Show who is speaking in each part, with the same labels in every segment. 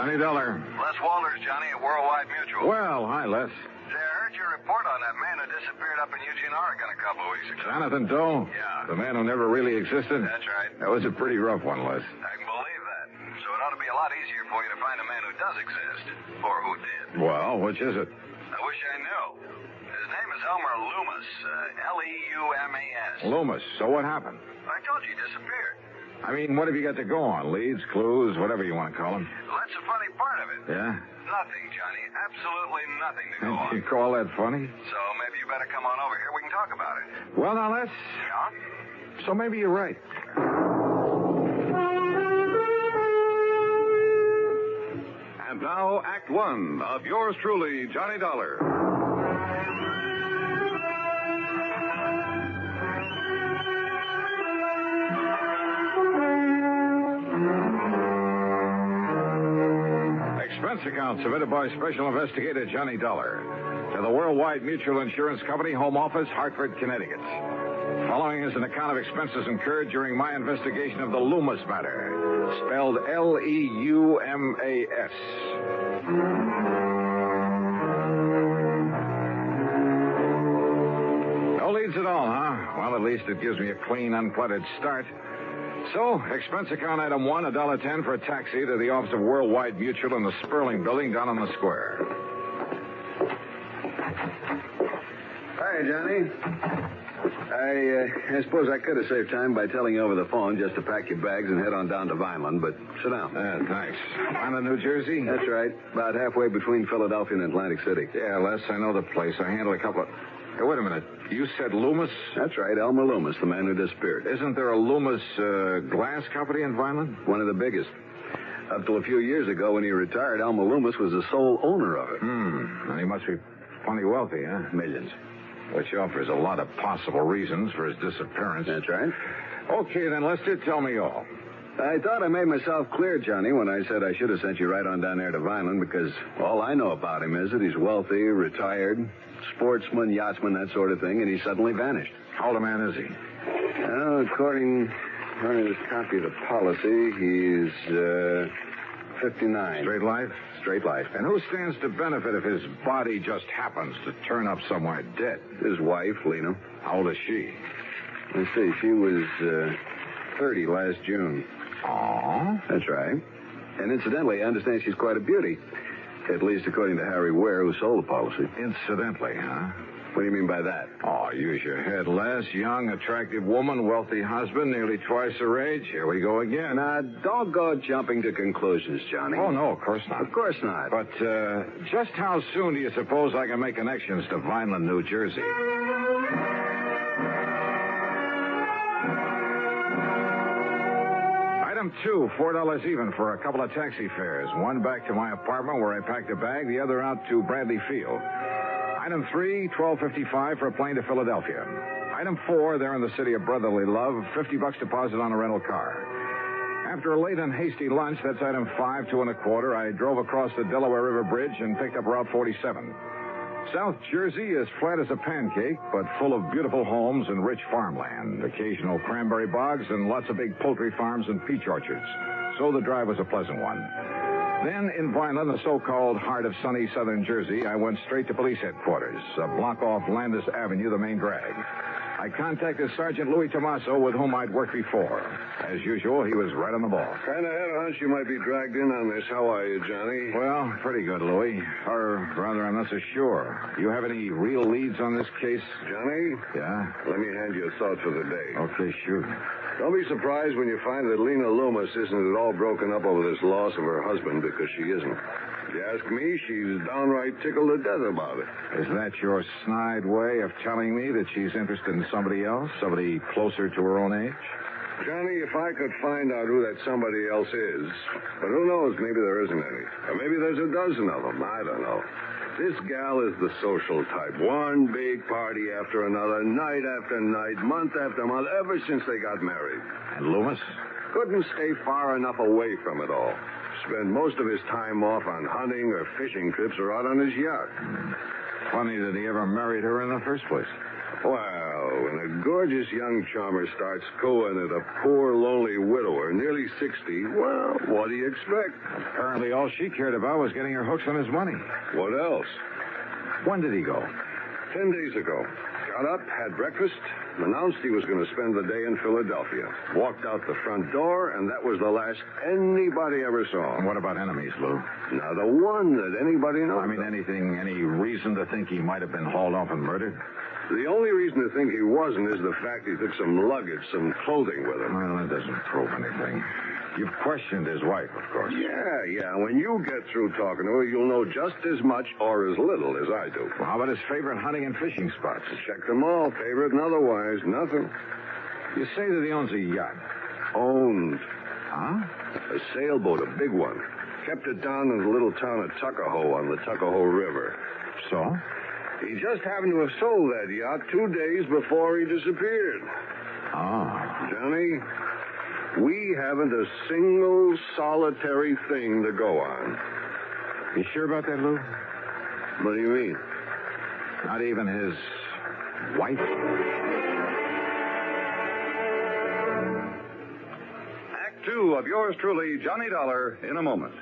Speaker 1: Johnny Dollar.
Speaker 2: Les Walters, Johnny, at Worldwide Mutual.
Speaker 1: Well, hi, Les.
Speaker 2: Say, I heard your report on that man who disappeared up in Eugene, Oregon a couple of weeks ago.
Speaker 1: Jonathan Doe?
Speaker 2: Yeah.
Speaker 1: The man who never really existed?
Speaker 2: That's right.
Speaker 1: That was a pretty rough one, Les.
Speaker 2: I can believe that. So it ought to be a lot easier for you to find a man who does exist. Or who did.
Speaker 1: Well, which is it?
Speaker 2: I wish I knew. His name is Elmer Leumas. Leumas.
Speaker 1: Loomis. So what happened?
Speaker 2: I told you he disappeared.
Speaker 1: I mean, what have you got to go on? Leads, clues, whatever you want to call them.
Speaker 2: Well, that's the funny part of it.
Speaker 1: Yeah?
Speaker 2: Nothing, Johnny. Absolutely nothing to go on.
Speaker 1: You call that funny?
Speaker 2: So maybe you better come on over here. We can talk about it.
Speaker 1: Well, now, Les.
Speaker 2: Yeah?
Speaker 1: So maybe you're right.
Speaker 3: And now, Act One of yours truly, Johnny Dollar.
Speaker 1: Expense account submitted by Special Investigator Johnny Dollar to the Worldwide Mutual Insurance Company, Home Office, Hartford, Connecticut. Following is an account of expenses incurred during my investigation of the Leumas matter, spelled Leumas. No leads at all, huh? Well, at least it gives me a clean, uncluttered start. So, expense account item 1, $1.10 for a taxi to the office of Worldwide Mutual in the Sperling Building down on the square.
Speaker 4: Hi, Johnny. I suppose I could have saved time by telling you over the phone just to pack your bags and head on down to Vineland, but sit down.
Speaker 1: Thanks. Vineland, New Jersey?
Speaker 4: That's right. About halfway between Philadelphia and Atlantic City.
Speaker 1: Yeah, Les, I know the place. I handled a couple of... Hey, wait a minute. You said Leumas?
Speaker 4: That's right, Elmer Leumas, the man who disappeared.
Speaker 1: Isn't there a Leumas glass company in Vineland?
Speaker 4: One of the biggest. Up till a few years ago when he retired, Elmer Leumas was the sole owner of it.
Speaker 1: And he must be plenty wealthy, huh?
Speaker 4: Millions.
Speaker 1: Which offers a lot of possible reasons for his disappearance.
Speaker 4: That's right.
Speaker 1: Okay, then, Lester, tell me all.
Speaker 4: I thought I made myself clear, Johnny, when I said I should have sent you right on down there to Vineland, because all I know about him is that he's wealthy, retired, sportsman, yachtsman, that sort of thing, and he suddenly vanished.
Speaker 1: How old a man is he?
Speaker 4: Well, according to this copy of the policy, he's 59.
Speaker 1: Straight life?
Speaker 4: Straight life.
Speaker 1: And who stands to benefit if his body just happens to turn up somewhere dead?
Speaker 4: His wife, Lena.
Speaker 1: How old is she?
Speaker 4: Let's see, she was 30 last June.
Speaker 1: Oh?
Speaker 4: That's right. And incidentally, I understand she's quite a beauty. At least according to Harry Ware, who sold the policy.
Speaker 1: Incidentally, huh?
Speaker 4: What do you mean by that?
Speaker 1: Oh, use your head, Les. Young, attractive woman, wealthy husband, nearly twice her age. Here we go again.
Speaker 4: Now, don't go jumping to conclusions, Johnny.
Speaker 1: Oh, no, of course not.
Speaker 4: Of course not.
Speaker 1: But just how soon do you suppose I can make connections to Vineland, New Jersey? Item 2, $4 even for a couple of taxi fares. One back to my apartment where I packed a bag, the other out to Bradley Field. Item 3, $12.55 for a plane to Philadelphia. Item 4, there in the city of brotherly love, $50 deposit on a rental car. After a late and hasty lunch, that's item 5, $2.25, I drove across the Delaware River Bridge and picked up Route 47. South Jersey is flat as a pancake, but full of beautiful homes and rich farmland, occasional cranberry bogs, and lots of big poultry farms and peach orchards. So the drive was a pleasant one. Then, in Vineland, the so-called heart of sunny southern Jersey, I went straight to police headquarters, a block off Landis Avenue, the main drag. I contacted Sergeant Louis Tomaso, with whom I'd worked before. As usual, he was right on the ball.
Speaker 5: Kind of had a hunch you might be dragged in on this. How are you, Johnny?
Speaker 1: Well, pretty good, Louis. Or rather, I'm not so sure. You have any real leads on this case?
Speaker 5: Johnny?
Speaker 1: Yeah?
Speaker 5: Let me hand you a thought for the day.
Speaker 1: Okay, shoot.
Speaker 5: Don't be surprised when you find that Lena Leumas isn't at all broken up over this loss of her husband, because she isn't. If you ask me, she's downright tickled to death about it.
Speaker 1: Is that your snide way of telling me that she's interested in somebody else? Somebody closer to her own age?
Speaker 5: Johnny, if I could find out who that somebody else is, but who knows, maybe there isn't any. Or maybe there's a dozen of them. I don't know. This gal is the social type. One big party after another, night after night, month after month, ever since they got married.
Speaker 1: And Leumas?
Speaker 5: Couldn't stay far enough away from it all. Spend most of his time off on hunting or fishing trips or out on his yacht.
Speaker 1: Funny that he ever married her in the first place.
Speaker 5: Well, in a a gorgeous young charmer starts cooing at a poor, lonely widower, nearly 60, well, what do you expect?
Speaker 1: Apparently all she cared about was getting her hooks on his money.
Speaker 5: What else?
Speaker 1: When did he go?
Speaker 5: 10 days ago. Got up, had breakfast, announced he was going to spend the day in Philadelphia. Walked out the front door, and that was the last anybody ever saw.
Speaker 1: And what about enemies, Lou?
Speaker 5: Not a one that anybody knows.
Speaker 1: I mean, any reason to think he might have been hauled off and murdered?
Speaker 5: The only reason to think he wasn't is the fact he took some luggage, some clothing with him.
Speaker 1: Well, that doesn't prove anything. You've questioned his wife, of course.
Speaker 5: Yeah. When you get through talking to her, you'll know just as much or as little as I do.
Speaker 1: Well, how about his favorite hunting and fishing spots?
Speaker 5: Check them all, favorite and otherwise. Nothing.
Speaker 1: You say that he owns a yacht.
Speaker 5: Owned.
Speaker 1: Huh?
Speaker 5: A sailboat, a big one. Kept it down in the little town of Tuckahoe on the Tuckahoe River.
Speaker 1: So?
Speaker 5: He just happened to have sold that yacht 2 days before he disappeared.
Speaker 1: Oh.
Speaker 5: Johnny, we haven't a single solitary thing to go on.
Speaker 1: You sure about that, Lou?
Speaker 5: What do you mean?
Speaker 1: Not even his wife?
Speaker 3: Act 2 of yours truly, Johnny Dollar, in a moment.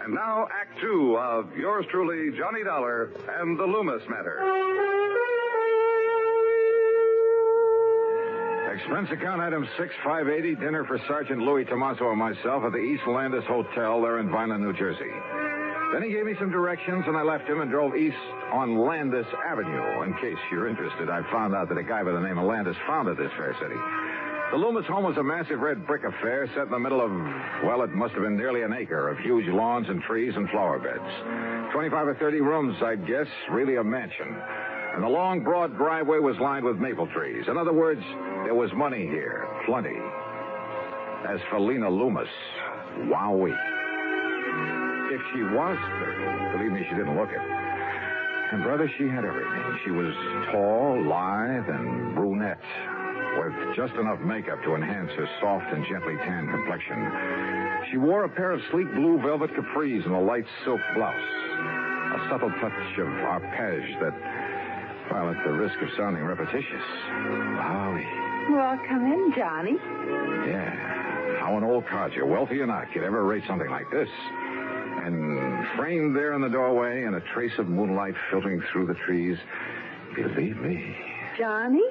Speaker 3: And now, Act 2 of yours truly, Johnny Dollar, and the Leumas matter.
Speaker 1: Expense account item 6580, dinner for Sergeant Louis Tomaso and myself at the East Landis Hotel there in Vineland, New Jersey. Then he gave me some directions, and I left him and drove east on Landis Avenue. In case you're interested, I found out that a guy by the name of Landis founded this fair city. The Leumas home was a massive red brick affair set in the middle of, well, it must have been nearly an acre of huge lawns and trees and flower beds. 25 or 30 rooms, I'd guess, really a mansion. And the long, broad driveway was lined with maple trees. In other words, there was money here, plenty. As for Lena Leumas, wowee. If she was 30, believe me, she didn't look it. And, brother, she had everything. She was tall, lithe, and brunette, with just enough makeup to enhance her soft and gently tanned complexion. She wore a pair of sleek blue velvet capris and a light silk blouse. A subtle touch of arpege that, well, at the risk of sounding repetitious. Wowie.
Speaker 6: Well, come in, Johnny.
Speaker 1: Yeah. How an old codger, wealthy or not, could ever rate something like this. And framed there in the doorway and a trace of moonlight filtering through the trees, believe me.
Speaker 6: Johnny?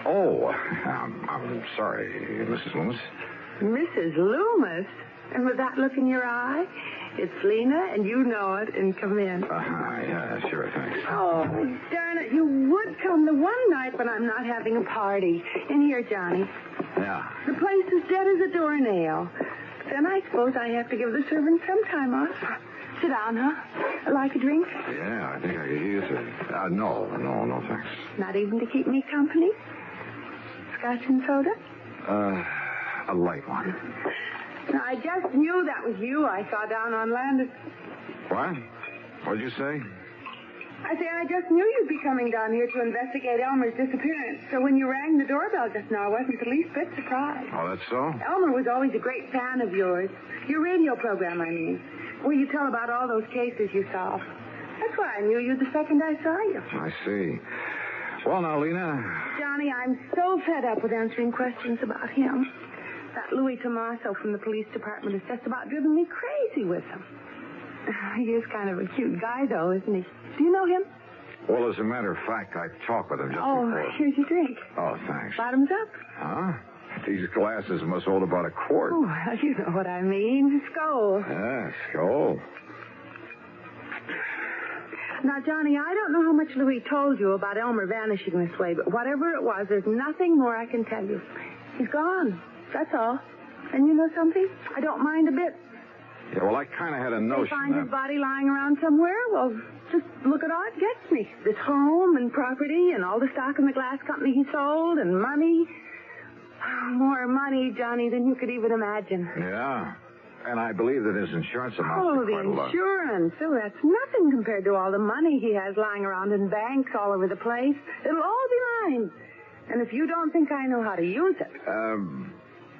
Speaker 1: Oh, I'm sorry, Mrs. Loomis.
Speaker 6: Mrs. Loomis? And with that look in your eye? It's Lena, and you know it, and come in.
Speaker 1: Yeah, sure, thanks.
Speaker 6: Oh, darn it, you would come the one night when I'm not having a party. In here, Johnny.
Speaker 1: Yeah.
Speaker 6: The place is dead as a doornail. Then I suppose I have to give the servant some time off. Sit down, huh? Like a drink?
Speaker 1: Yeah, I think I could use it. No, thanks.
Speaker 6: Not even to keep me company? Scotch and soda?
Speaker 1: A light one.
Speaker 6: Now, I just knew that was you I saw down on Landis.
Speaker 1: What? What'd you say?
Speaker 6: I say I just knew you'd be coming down here to investigate Elmer's disappearance. So when you rang the doorbell just now, I wasn't the least bit surprised.
Speaker 1: Oh, that's so?
Speaker 6: Elmer was always a great fan of yours. Your radio program, I mean. Where you tell about all those cases you solve. That's why I knew you the second I saw you.
Speaker 1: I see. Well, now, Lena.
Speaker 6: Johnny, I'm so fed up with answering questions about him. That Louis Tomaso from the police department has just about driven me crazy with him. He is kind of a cute guy, though, isn't he? Do you know him?
Speaker 1: Well, as a matter of fact, I talked with him just before.
Speaker 6: Here's your drink.
Speaker 1: Oh, thanks.
Speaker 6: Bottoms up.
Speaker 1: Huh? These glasses must hold about a quart.
Speaker 6: Oh, well, you know what I mean. Skull.
Speaker 1: Yeah, skull.
Speaker 6: Now, Johnny, I don't know how much Louis told you about Elmer vanishing this way, but whatever it was, there's nothing more I can tell you. He's gone. That's all. And you know something? I don't mind a bit.
Speaker 1: Yeah, well, I kind of had a notion
Speaker 6: They find
Speaker 1: that...
Speaker 6: his body lying around somewhere? Well, just look at all it gets me. This home and property and all the stock in the glass company he sold and money. More money, Johnny, than you could even imagine.
Speaker 1: Yeah. And I believe that his insurance amounts to
Speaker 6: the
Speaker 1: quite a lot.
Speaker 6: insurance. Oh, that's nothing compared to all the money he has lying around in banks all over the place. It'll all be mine. And if you don't think I know how to use it...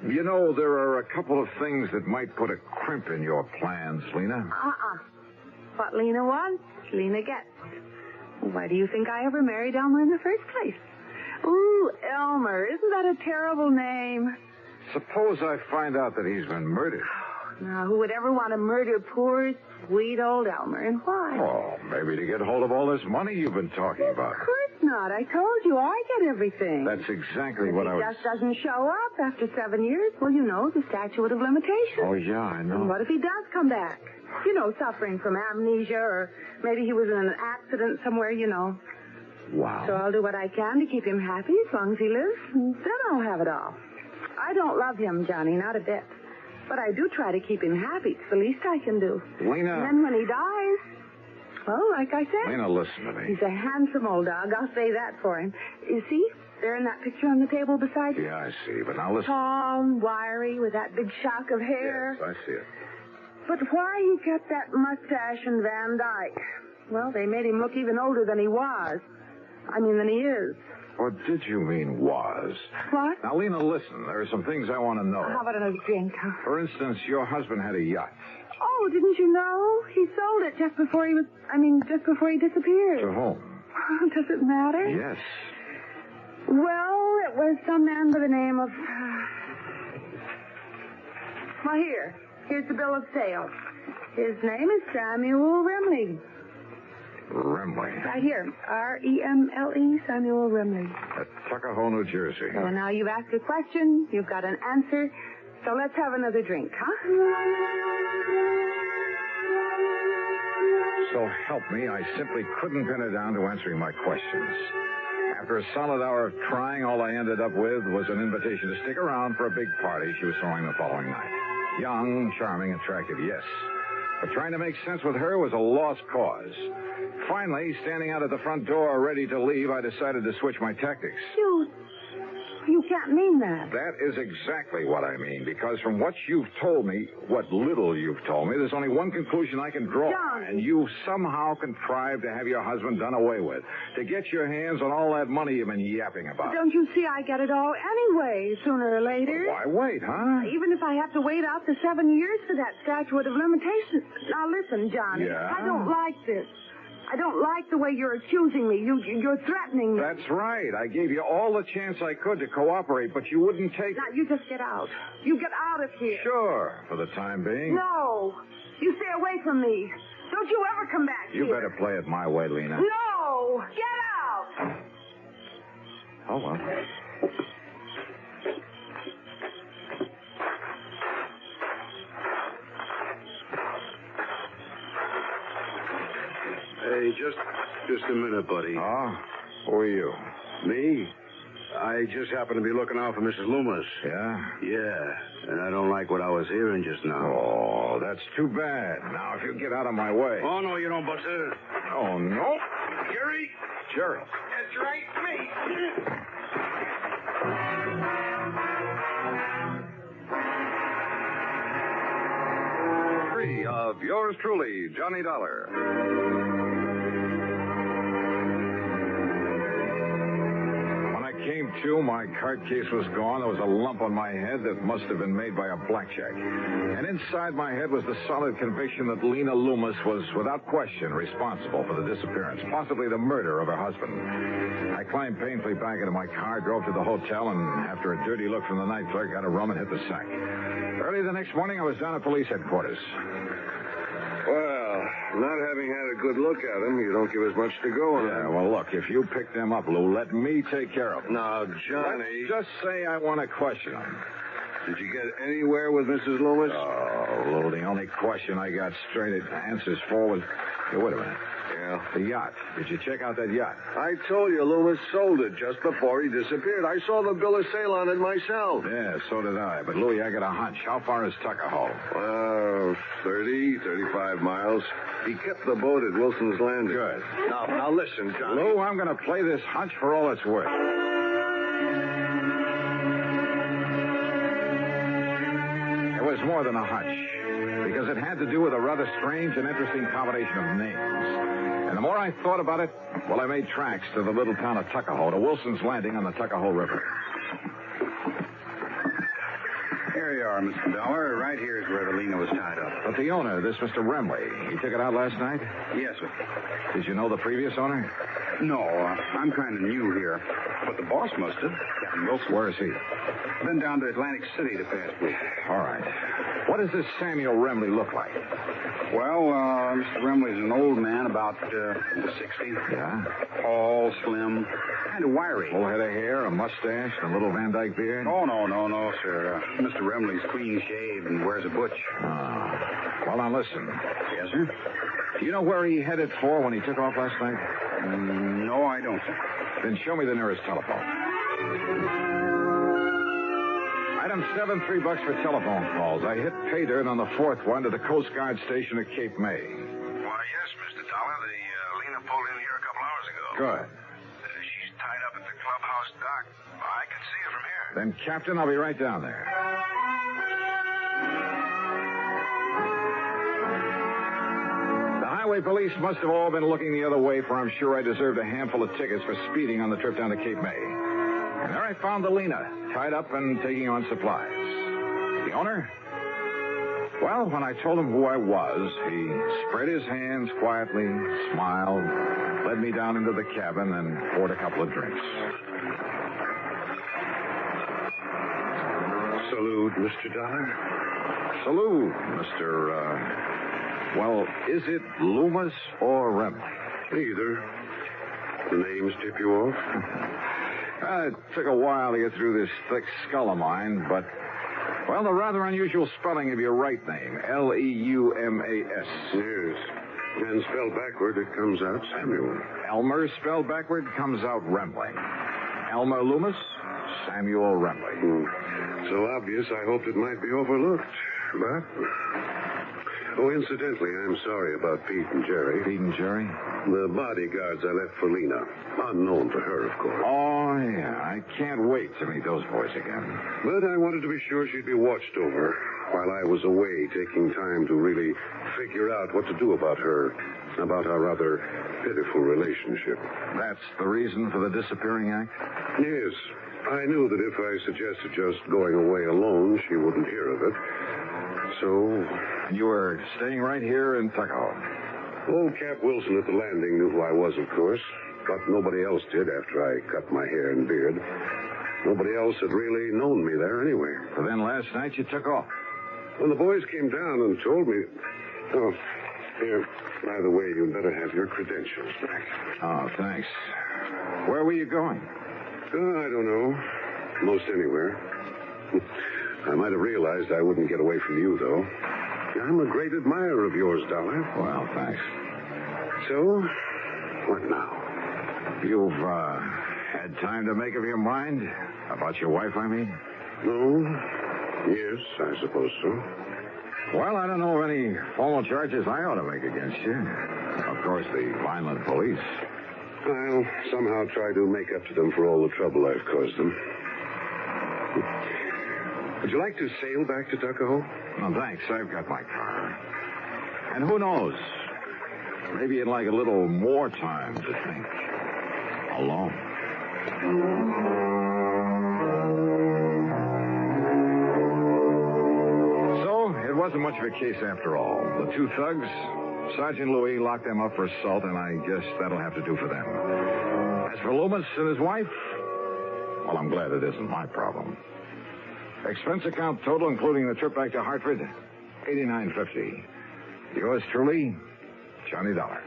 Speaker 1: You know, there are a couple of things that might put a crimp in your plans, Lena.
Speaker 6: What Lena wants, Lena gets. Why do you think I ever married Elmer in the first place? Ooh, Elmer. Isn't that a terrible name?
Speaker 1: Suppose I find out that he's been murdered.
Speaker 6: Now, who would ever want to murder poor, sweet old Elmer, and why?
Speaker 1: Oh, maybe to get hold of all this money you've been talking about.
Speaker 6: Of course not. I told you I get everything.
Speaker 1: That's exactly what I was...
Speaker 6: If he just doesn't show up after 7 years, well, you know, the statute of limitations.
Speaker 1: Oh, yeah, I know.
Speaker 6: And what if he does come back? You know, suffering from amnesia, or maybe he was in an accident somewhere, you know.
Speaker 1: Wow.
Speaker 6: So I'll do what I can to keep him happy as long as he lives, and then I'll have it all. I don't love him, Johnny, not a bit. But I do try to keep him happy. It's the least I can do.
Speaker 1: Lena...
Speaker 6: And then when he dies, well, like I said...
Speaker 1: Lena, listen to me.
Speaker 6: He's a handsome old dog. I'll say that for him. You see? There in that picture on the table beside you.
Speaker 1: Yeah, I see. But now listen...
Speaker 6: Tall and wiry with that big shock of hair.
Speaker 1: Yes, I see it.
Speaker 6: But why he kept that mustache and Van Dyke? Well, they made him look even older than he was. Than he is.
Speaker 1: What did you mean, was?
Speaker 6: What?
Speaker 1: Now, Lena, listen. There are some things I want to know.
Speaker 6: How about another drink?
Speaker 1: For instance, your husband had a yacht.
Speaker 6: Oh, didn't you know? He sold it just before he disappeared.
Speaker 1: To whom?
Speaker 6: Does it matter?
Speaker 1: Yes.
Speaker 6: Well, it was some man by the name of... Well, here's the bill of sale. His name is Samuel Remley.
Speaker 1: Remley.
Speaker 6: Right here. R-E-M-L-E, Samuel Remley.
Speaker 1: At Tuckahoe, New Jersey.
Speaker 6: So now you've asked a question, you've got an answer, so let's have another drink, huh?
Speaker 1: So help me, I simply couldn't pin her down to answering my questions. After a solid hour of trying, all I ended up with was an invitation to stick around for a big party she was throwing the following night. Young, charming, attractive, yes. But trying to make sense with her was a lost cause. Finally, standing out at the front door ready to leave, I decided to switch my tactics.
Speaker 6: You can't mean that.
Speaker 1: That is exactly what I mean, because from what you've told me, what little you've told me, there's only one conclusion I can draw.
Speaker 6: John.
Speaker 1: And you somehow contrived to have your husband done away with, to get your hands on all that money you've been yapping about.
Speaker 6: Don't you see I get it all anyway, sooner or later?
Speaker 1: Why wait, huh?
Speaker 6: Even if I have to wait out the 7 years for that statute of limitations. Now listen, Johnny.
Speaker 1: Yeah?
Speaker 6: I don't like this. I don't like the way you're accusing me. You're threatening me.
Speaker 1: That's right. I gave you all the chance I could to cooperate, but you wouldn't take...
Speaker 6: Now, you just get out. You get out of here.
Speaker 1: Sure, for the time being.
Speaker 6: No. You stay away from me. Don't you ever come back
Speaker 1: You
Speaker 6: here.
Speaker 1: better play it my way, Lena.
Speaker 6: No. Get out.
Speaker 1: Oh, well.
Speaker 4: Hey, just a minute, buddy.
Speaker 1: Oh? Who are you?
Speaker 4: Me? I just happened to be looking out for Mrs. Leumas.
Speaker 1: Yeah?
Speaker 4: Yeah, and I don't like what I was hearing just now.
Speaker 1: Oh, that's too bad. Now, if you get out of my way.
Speaker 4: Oh, no, you don't, Buster.
Speaker 1: Oh, no.
Speaker 4: Jerry?
Speaker 1: Jerry.
Speaker 4: That's right, me.
Speaker 3: Of yours truly, Johnny Dollar.
Speaker 1: When I came to, my card case was gone. There was a lump on my head that must have been made by a blackjack. And inside my head was the solid conviction that Lena Leumas was, without question, responsible for the disappearance, possibly the murder of her husband. I climbed painfully back into my car, drove to the hotel, and after a dirty look from the night clerk, got a rum and hit the sack. Early the next morning, I was down at police headquarters.
Speaker 5: Well, not having had a good look at him, you don't give us much to go on.
Speaker 1: Yeah, well, look, if you pick them up, Lou, let me take care of them.
Speaker 5: Now, Johnny...
Speaker 1: Let's just say I want to question them.
Speaker 5: Did you get anywhere with Mrs. Leumas?
Speaker 1: Oh, Lou, the only question I got straight answers for was... Hey, wait a minute.
Speaker 5: Yeah?
Speaker 1: The yacht. Did you check out that yacht?
Speaker 5: I told you Leumas sold it just before he disappeared. I saw the bill of sale on it myself.
Speaker 1: Yeah, so did I. But, Louie, I got a hunch. How far is Tuckahoe?
Speaker 5: 35 miles. He kept the boat at Wilson's Landing.
Speaker 1: Good.
Speaker 5: Now listen, Johnny.
Speaker 1: Lou, I'm going to play this hunch for all it's worth. It was more than a hunch, because it had to do with a rather strange and interesting combination of names. And the more I thought about it, well, I made tracks to the little town of Tuckahoe, to Wilson's Landing on the Tuckahoe River.
Speaker 7: Here you are, Mr. Dollar. Right here is where the Lena was tied up.
Speaker 1: But the owner, this Mr. Remley, he took it out last night?
Speaker 7: Yes, sir.
Speaker 1: Did you know the previous owner?
Speaker 7: No, I'm kind of new here. But the boss must have. Captain Wilson.
Speaker 1: Where is he?
Speaker 7: Been down to Atlantic City the past week.
Speaker 1: All right. What does this Samuel Remley look like?
Speaker 7: Well, Mr. Remley's an old man, about in the 60s.
Speaker 1: Yeah?
Speaker 7: Tall, slim, kind of wiry.
Speaker 1: Full head of hair, a mustache, and a little Van Dyke beard?
Speaker 7: Oh, no, sir. Mr. Remley's clean shaved and wears a butch.
Speaker 1: Well, now listen.
Speaker 7: Yes, sir?
Speaker 1: Do you know where he headed for when he took off last night?
Speaker 7: No, I don't, sir.
Speaker 1: Then show me the nearest telephone. Item 7, $3 for telephone calls. I hit pay dirt on the fourth one to the Coast Guard station at Cape May.
Speaker 2: Why, yes, Mr. Dollar. The Lena pulled in here a couple hours ago.
Speaker 1: Good.
Speaker 2: She's tied up at the clubhouse dock. I can see her from here.
Speaker 1: Then, Captain, I'll be right down there. The highway police must have all been looking the other way, for I'm sure I deserved a handful of tickets for speeding on the trip down to Cape May. And there I found the Lena, tied up and taking on supplies. The owner? Well, when I told him who I was, he spread his hands quietly, smiled, led me down into the cabin, and poured a couple of drinks.
Speaker 5: Salute, Mr. Dollar.
Speaker 1: Salute, Mr. Well, is it Leumas or Remley?
Speaker 5: Neither. The names tip you off?
Speaker 1: It took a while to get through this thick skull of mine, but, well, the rather unusual spelling of your right name, Leumas.
Speaker 5: Yes. And spelled backward, it comes out Samuel.
Speaker 1: Elmer spelled backward comes out Remley. Elmer Leumas, Samuel Remley.
Speaker 5: So obvious, I hoped it might be overlooked. But... Oh, incidentally, I'm sorry about Pete and Jerry.
Speaker 1: Pete and Jerry?
Speaker 5: The bodyguards I left for Lena. Unknown to her, of course.
Speaker 1: Oh, yeah. I can't wait to meet those boys again.
Speaker 5: But I wanted to be sure she'd be watched over while I was away, taking time to really figure out what to do about her, about our rather pitiful relationship.
Speaker 1: That's the reason for the disappearing act?
Speaker 5: Yes. I knew that if I suggested just going away alone, she wouldn't hear of it. So...
Speaker 1: And you were staying right here in Tuckahoe?
Speaker 5: Old Cap Wilson at the landing knew who I was, of course. But nobody else did after I cut my hair and beard. Nobody else had really known me there anyway.
Speaker 1: So then last night you took off?
Speaker 5: When the boys came down and told me... Oh, here, by the way, you'd better have your credentials back.
Speaker 1: Oh, thanks. Where were you going?
Speaker 5: I don't know. Most anywhere. I might have realized I wouldn't get away from you, though. I'm a great admirer of yours, Dollar.
Speaker 1: Well, thanks.
Speaker 5: So, what now?
Speaker 1: You've, had time to make up your mind? About your wife, I mean?
Speaker 5: No. Yes, I suppose so.
Speaker 1: Well, I don't know of any formal charges I ought to make against you. Of course, the Vineland police.
Speaker 5: I'll somehow try to make up to them for all the trouble I've caused them. Would you like to sail back to Tuckahoe?
Speaker 1: No, thanks. I've got my car. And who knows? Maybe you'd like a little more time to think. Alone. So, it wasn't much of a case after all. The two thugs, Sergeant Louis locked them up for assault, and I guess that'll have to do for them. As for Loomis and his wife, well, I'm glad it isn't my problem. Expense account total, including the trip back to Hartford, $89.50. Yours truly, Johnny Dollar.